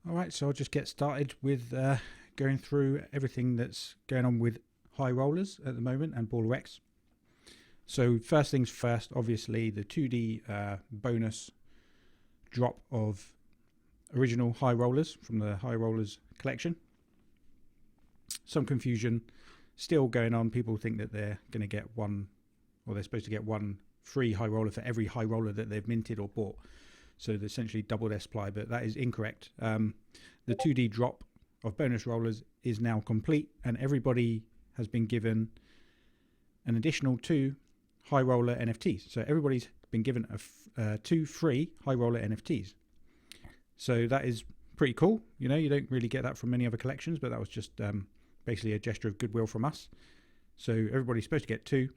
All right, so I'll just get started with going through everything that's going on with high rollers at the moment and Baller X. So first things first, obviously the 2D bonus drop of original high rollers from the high rollers collection. Some confusion still going on. People think that they're going to get one, or they're supposed to get one free high roller for every high roller that they've minted or bought. So they essentially double their supply, but that is incorrect. The 2D drop of bonus rollers is now complete, and everybody has been given an additional 2 high roller NFTs. So everybody's been given 2 free high roller NFTs. So that is pretty cool. You know, you don't really get that from many other collections, but that was just basically a gesture of goodwill from us. So everybody's supposed to get 2.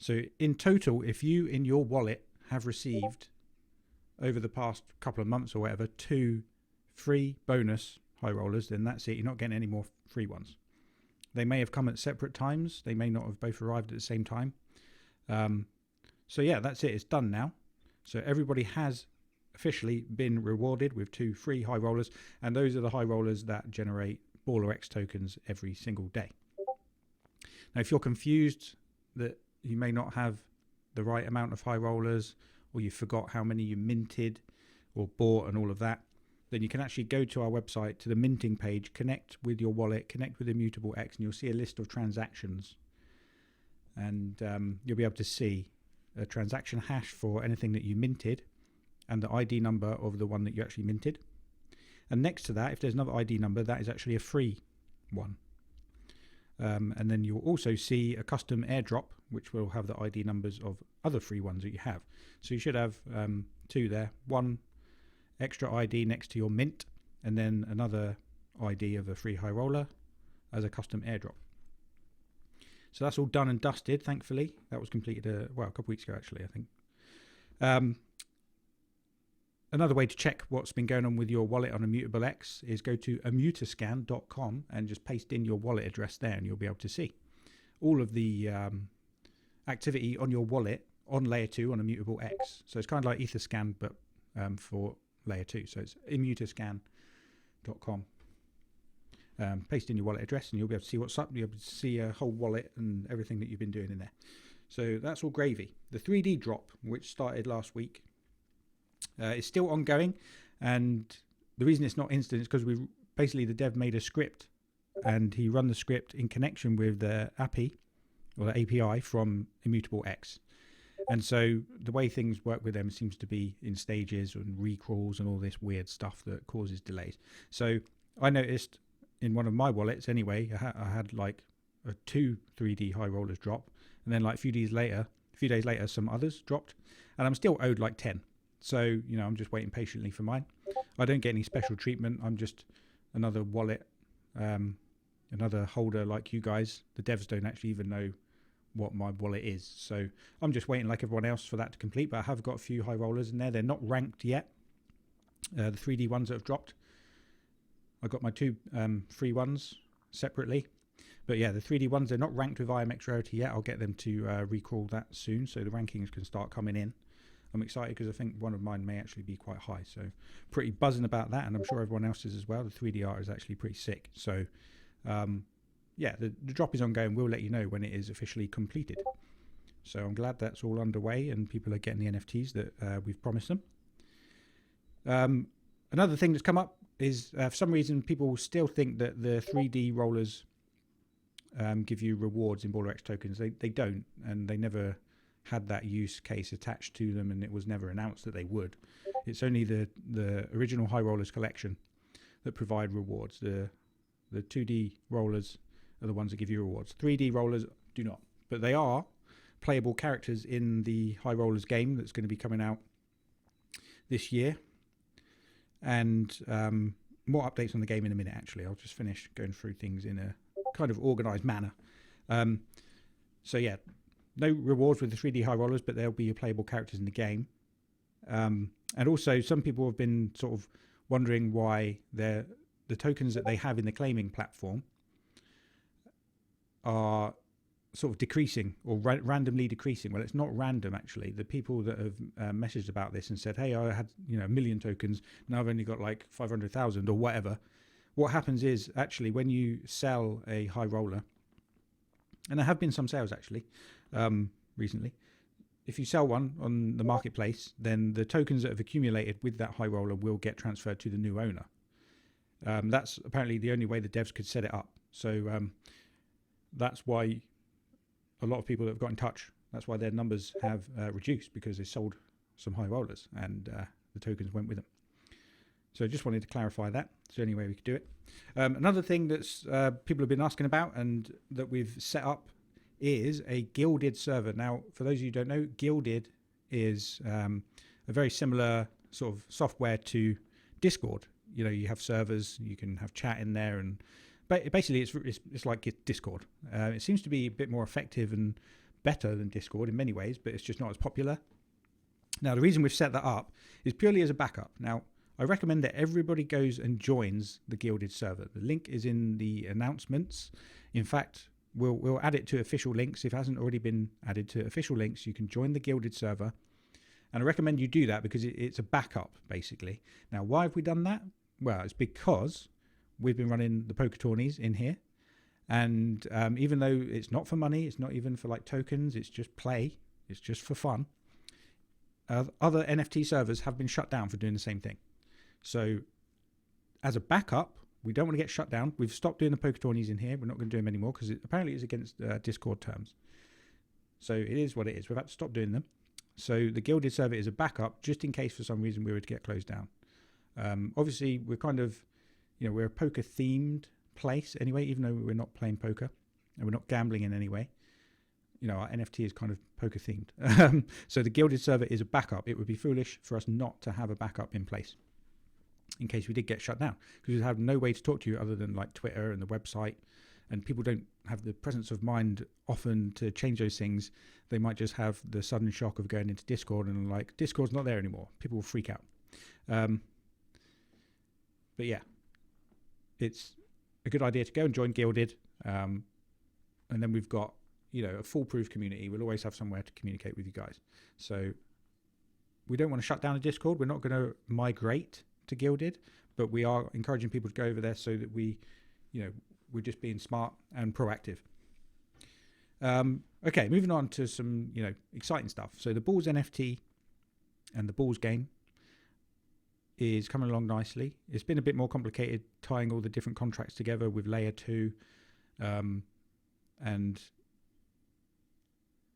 So in total, if you in your wallet have received over the past couple of months or whatever 2 free bonus high rollers, then that's it. You're not getting any more free ones. They may have come at separate times. They may not have both arrived at the same time. So yeah, that's it. It's done now. So everybody has officially been rewarded with 2 free high rollers, and those are the high rollers that generate Baller X tokens every single day. Now, if you're confused that you may not have the right amount of high rollers, or you forgot how many you minted or bought and all of that, then you can actually go to our website, to the minting page, connect with your wallet, connect with Immutable X, and you'll see a list of transactions. And you'll be able to see a transaction hash for anything that you minted and the ID number of the one that you actually minted. And next to that, if there's another ID number, that is actually a free one. And then you'll also see a custom airdrop, which will have the ID numbers of other free ones that you have. So you should have 2 there, 1 extra ID next to your mint, and then another ID of a free high roller as a custom airdrop. So that's all done and dusted, thankfully. That was completed a couple weeks ago, actually, I think. Another way to check what's been going on with your wallet on Immutable X is go to immutascan.com and just paste in your wallet address there, and you'll be able to see all of the activity on your wallet on layer 2 on Immutable X. So it's kind of like Etherscan, but for layer 2. So it's immutascan.com. Paste in your wallet address and you'll be able to see what's up. You'll be able to see a whole wallet and everything that you've been doing in there. So that's all gravy. The 3D drop, which started last week, is still ongoing, and the reason it's not instant is because the dev made a script, and he run the script in connection with the API or the API from Immutable X. And so the way things work with them seems to be in stages and recrawls and all this weird stuff that causes delays. So I noticed in one of my wallets anyway, I had like a 2 3D high rollers drop, and then like a few days later some others dropped, and I'm still owed like 10. So, you know, I'm just waiting patiently for mine. I don't get any special treatment. I'm just another wallet, another holder like you guys. The devs don't actually even know what my wallet is. So I'm just waiting like everyone else for that to complete. But I have got a few high rollers in there. They're not ranked yet. The 3D ones that have dropped. I got my 2 free ones separately. But yeah, the 3D ones, they're not ranked with IMX Rarity yet. I'll get them to recrawl that soon, so the rankings can start coming in. I'm excited because I think one of mine may actually be quite high. So pretty buzzing about that, and I'm sure everyone else is as well. The 3D art is actually pretty sick. So yeah, the drop is ongoing. We'll let you know when it is officially completed. So I'm glad that's all underway and people are getting the NFTs that we've promised them. Another thing that's come up is for some reason people still think that the 3D rollers give you rewards in Baller X tokens. They don't, and they never had that use case attached to them, and it was never announced that they would. It's only the original high rollers collection that provide rewards. The 2D rollers are the ones that give you rewards. 3D rollers do not, but they are playable characters in the high rollers game that's going to be coming out this year. And more updates on the game in a minute, actually. I'll just finish going through things in a kind of organized manner. So yeah, no rewards with the 3D high rollers, but there'll be your playable characters in the game. And also, some people have been sort of wondering why the tokens that they have in the claiming platform are sort of decreasing or randomly decreasing. Well, it's not random actually. The people that have messaged about this and said, "Hey, I had 1 million tokens. Now I've only got like 500,000 or whatever." What happens is actually when you sell a high roller, and there have been some sales actually recently. If you sell one on the marketplace, then the tokens that have accumulated with that high roller will get transferred to the new owner. That's apparently the only way the devs could set it up. So that's why a lot of people that have got in touch, that's why their numbers have reduced, because they sold some high rollers and the tokens went with them. So just wanted to clarify that. It's the only way we could do it. Another thing that's people have been asking about and that we've set up is a Guilded server. Now, for those of you who don't know, Guilded is a very similar sort of software to Discord. You know, you have servers, you can have chat in there, and basically it's like Discord. It seems to be a bit more effective and better than Discord in many ways, but it's just not as popular. Now, the reason we've set that up is purely as a backup. Now, I recommend that everybody goes and joins the Guilded server. The link is in the announcements. In fact, we'll add it to official links. If it hasn't already been added to official links, you can join the Guilded server. And I recommend you do that because it's a backup, basically. Now, why have we done that? Well, it's because we've been running the poker tourneys in here. And even though it's not for money, it's not even for like tokens, it's just play, it's just for fun. Other NFT servers have been shut down for doing the same thing. So as a backup, we don't want to get shut down. We've stopped doing the poker tourneys in here. We're not going to do them anymore because apparently it's against Discord terms. So it is what it is. We've had to stop doing them. So the Guilded server is a backup just in case for some reason we were to get closed down. Obviously, we're kind of, we're a poker themed place anyway, even though we're not playing poker and we're not gambling in any way. Our NFT is kind of poker themed. So the Guilded server is a backup. It would be foolish for us not to have a backup in place in case we did get shut down, because we have no way to talk to you other than like Twitter and the website, and people don't have the presence of mind often to change those things. They might just have the sudden shock of going into Discord and like, Discord's not there anymore. People will freak out. But yeah, it's a good idea to go and join Guilded. And then we've got, a foolproof community. We'll always have somewhere to communicate with you guys. So we don't want to shut down a Discord. We're not going to migrate to Guilded, but we are encouraging people to go over there so that we're just being smart and proactive. Okay, moving on to some, exciting stuff. So the Bulls NFT and the Bulls game is coming along nicely. It's been a bit more complicated tying all the different contracts together with Layer 2 and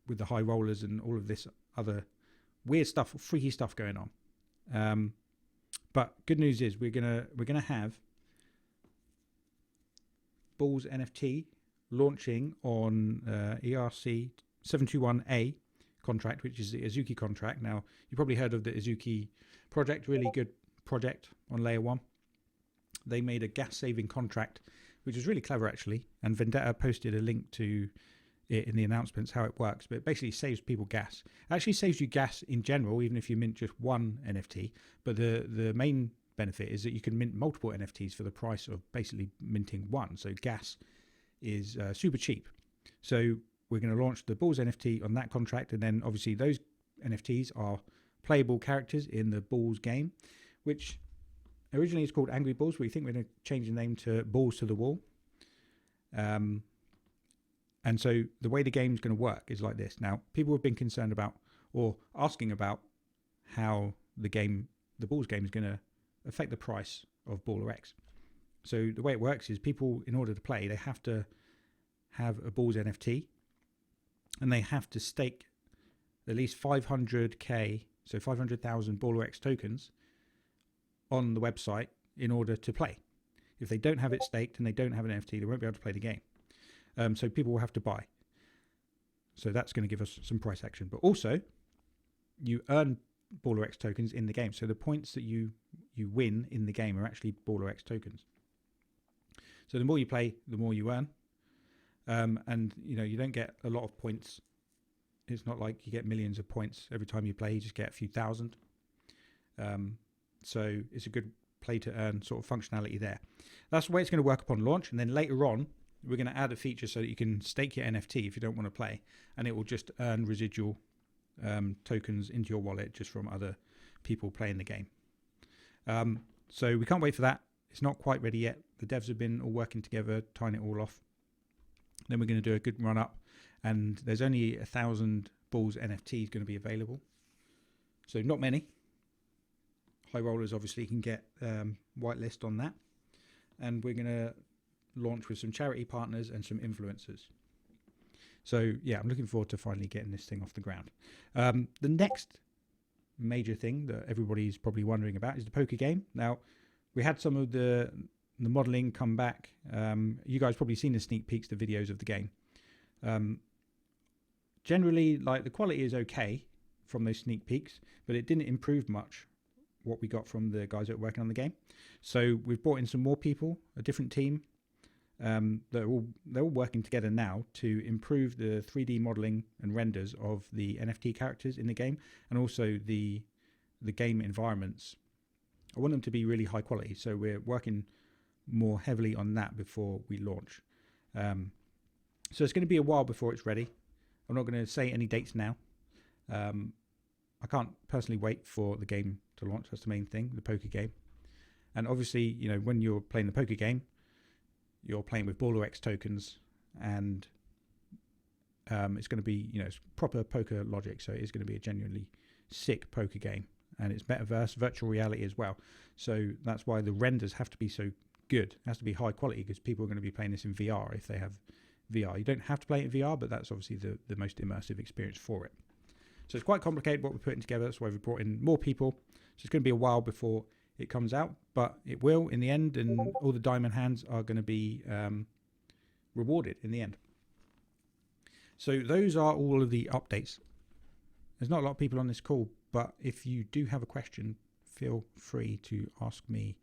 with the high rollers and all of this other weird stuff, freaky stuff going on. But good news is we're gonna have Bulls NFT launching on ERC 721A contract, which is the Azuki contract. Now, you probably heard of the Azuki project, really good project on Layer 1. They made a gas-saving contract, which was really clever, actually. And Vendetta posted a link to it in the announcements, how it works. But it basically saves people gas. It actually saves you gas in general, even if you mint just one NFT. But the main benefit is that you can mint multiple NFTs for the price of basically minting one. So gas is super cheap. So we're going to launch the Bulls NFT on that contract. And then obviously those NFTs are playable characters in the Bulls game, which originally is called Angry Bulls. We think we're going to change the name to Balls to the Wall. And so the way the game is going to work is like this. Now, people have been concerned about or asking about how the Bulls game is going to affect the price of Baller X. So the way it works is people, in order to play, they have to have a Bulls NFT and they have to stake at least 500k, so 500,000 Baller X tokens on the website in order to play. If they don't have it staked and they don't have an NFT, they won't be able to play the game. So people will have to buy. So that's going to give us some price action. But also, you earn Baller X tokens in the game. So the points that you win in the game are actually Baller X tokens. So the more you play, the more you earn. And you don't get a lot of points. It's not like you get millions of points every time you play. You just get a few thousand. So it's a good play to earn sort of functionality there. That's the way it's going to work upon launch. And then later on, we're going to add a feature so that you can stake your NFT if you don't want to play, and it will just earn residual tokens into your wallet just from other people playing the game. So we can't wait for that. It's not quite ready yet. The devs have been all working together, tying it all off. Then we're going to do a good run up, and there's only 1,000 Bulls NFTs going to be available. So not many. High rollers obviously can get whitelist on that. And we're going to launch with some charity partners and some influencers. So yeah, I'm looking forward to finally getting this thing off the ground. The next major thing that everybody's probably wondering about is the poker game. Now, we had some of the modeling come back. You guys probably seen the sneak peeks, the videos of the game. Generally, like, the quality is okay from those sneak peeks, but it didn't improve much what we got from the guys that are working on the game. So we've brought in some more people, a different team. They're all working together now to improve the 3D modeling and renders of the NFT characters in the game, and also the game environments. I want them to be really high quality, so we're working more heavily on that before we launch. So it's going to be a while before it's ready. I'm not going to say any dates now. I can't personally wait for the game to launch. That's the main thing, the poker game. And obviously, you know, when you're playing the poker game, you're playing with Baller X tokens, and it's going to be, you know, it's proper poker logic. So it's going to be a genuinely sick poker game, and it's metaverse, virtual reality as well. So that's why the renders have to be so good. It has to be high quality, because people are going to be playing this in VR if they have VR. You don't have to play it in VR, but that's obviously the most immersive experience for it. So it's quite complicated what we're putting together. That's why we've brought in more people. So it's going to be a while before it comes out, but it will in the end, and all the diamond hands are going to be rewarded in the end. So those are all of the updates. There's not a lot of people on this call, but if you do have a question, feel free to ask me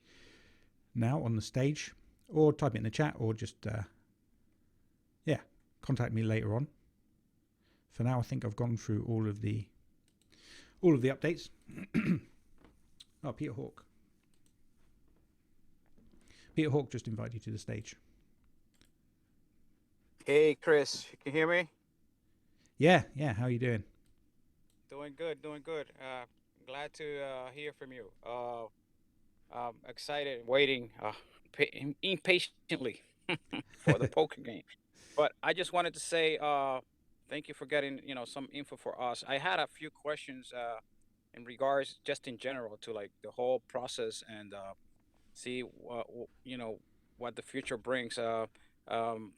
now on the stage, or type it in the chat, or just contact me later on. For now, I think I've gone through all of the updates. Oh, Peter Hawk. Peter Hawk just invited you to the stage. Hey, Chris, you can hear me? Yeah. How are you doing? Doing good, doing good. Glad to hear from you. Excited, waiting, impatiently for the poker game. But I just wanted to say, thank you for getting, some info for us. I had a few questions in regards, just in general, to like the whole process, and see what the future brings. Um,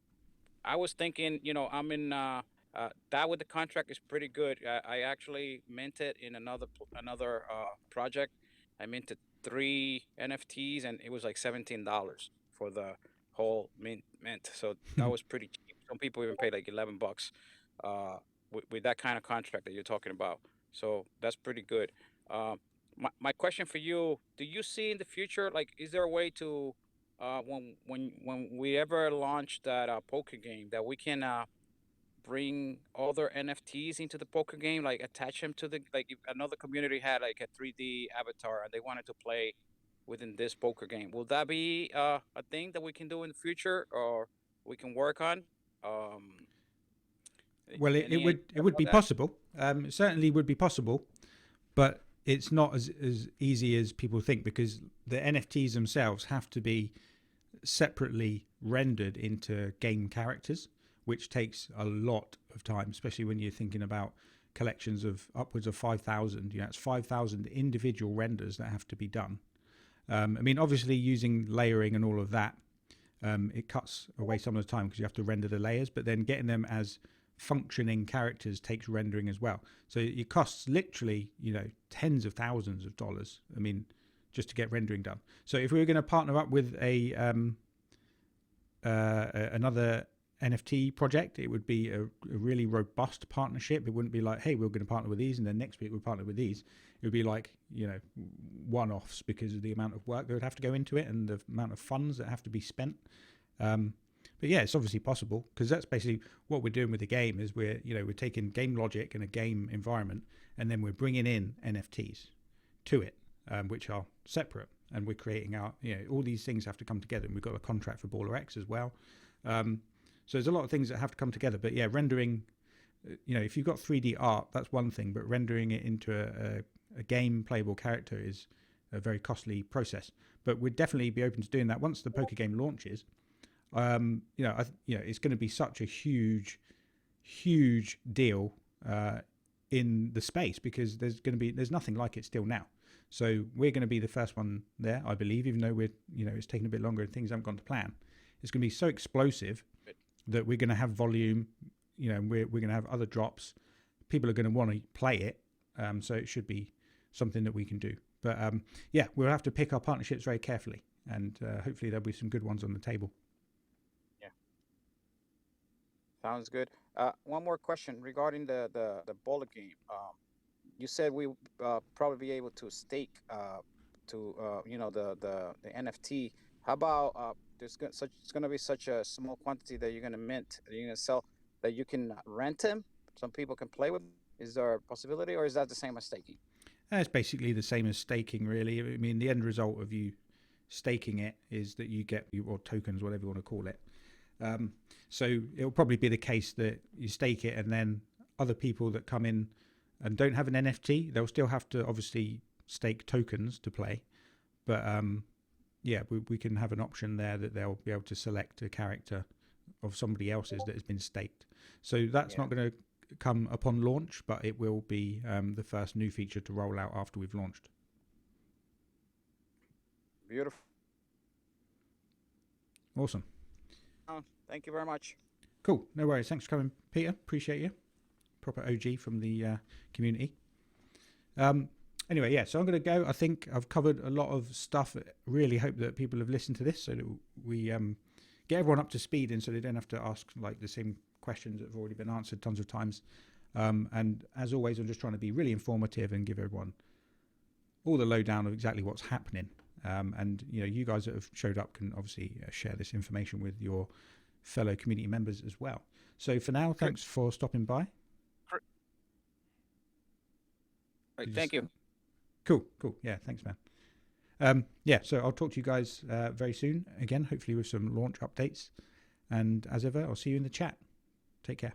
I was thinking, I'm in that with the contract is pretty good. I actually minted in another project. I minted three NFTs, and it was like $17 for the whole mint. So that was pretty cheap. Some people even paid like $11 with that kind of contract that you're talking about. So that's pretty good. My question for you: do you see in the future, like, is there a way to when we ever launch that poker game, that we can bring other NFTs into the poker game, like attach them to the, like, if another community had like a 3D avatar and they wanted to play within this poker game, will that be a thing that we can do in the future, or we can work on? Um, Well, it any idea would about be that? possible. It certainly would be possible, but it's not as easy as people think, because the NFTs themselves have to be separately rendered into game characters, which takes a lot of time, especially when you're thinking about collections of upwards of 5,000. You know, it's 5,000 individual renders that have to be done. I mean, obviously, using layering and all of that, it cuts away some of the time because you have to render the layers, but then getting them as functioning characters takes rendering as well. So it costs literally, tens of thousands of dollars. I mean, just to get rendering done. So if we were going to partner up with another NFT project, it would be a really robust partnership. It wouldn't be like, hey, we're going to partner with these, and then next week we'll partner with these. It would be like, one-offs, because of the amount of work that would have to go into it and the amount of funds that have to be spent. But yeah, it's obviously possible, because that's basically what we're doing with the game. Is we're taking game logic and a game environment, and then we're bringing in NFTs to it, which are separate, and we're creating our, all these things have to come together. And we've got a contract for Baller X as well. So there's a lot of things that have to come together. But yeah, rendering, if you've got 3D art, that's one thing, but rendering it into a game playable character is a very costly process. But we'd definitely be open to doing that once the poker game launches. It's going to be such a huge deal in the space, because there's nothing like it still now. So we're going to be the first one there, I believe, even though it's taking a bit longer and things haven't gone to plan. It's going to be so explosive that we're going to have volume. We're going to have other drops. People are going to want to play it. So it should be something that we can do. But we'll have to pick our partnerships very carefully, and hopefully there'll be some good ones on the table. Yeah, sounds good. One more question regarding the bullet game. You said we probably be able to stake the NFT. How about it's going to be such a small quantity that you're going to mint, that you're going to sell, that you can rent them, some people can play with? Is there a possibility, or is that the same as staking? It's basically the same as staking, really. I mean, the end result of you staking it is that you get or tokens, whatever you want to call it. So it'll probably be the case that you stake it, and then other people that come in and don't have an NFT, they'll still have to obviously stake tokens to play. But we can have an option there that they'll be able to select a character of somebody else's that has been staked. So that's not going to come upon launch, but it will be the first new feature to roll out after we've launched. Beautiful. Awesome. Thank you very much. Cool. No worries. Thanks for coming, Peter. Appreciate you. Proper OG from the community. Anyway, so I'm going to go. I think I've covered a lot of stuff. Really hope that people have listened to this, so that we get everyone up to speed, and so they don't have to ask like the same questions that have already been answered tons of times. And as always, I'm just trying to be really informative and give everyone all the lowdown of exactly what's happening. And you guys that have showed up can obviously share this information with your fellow community members as well. So for now, thanks for stopping by. Right, thank you. Cool. Yeah, thanks, man. So I'll talk to you guys very soon again, hopefully with some launch updates. And as ever, I'll see you in the chat. Take care.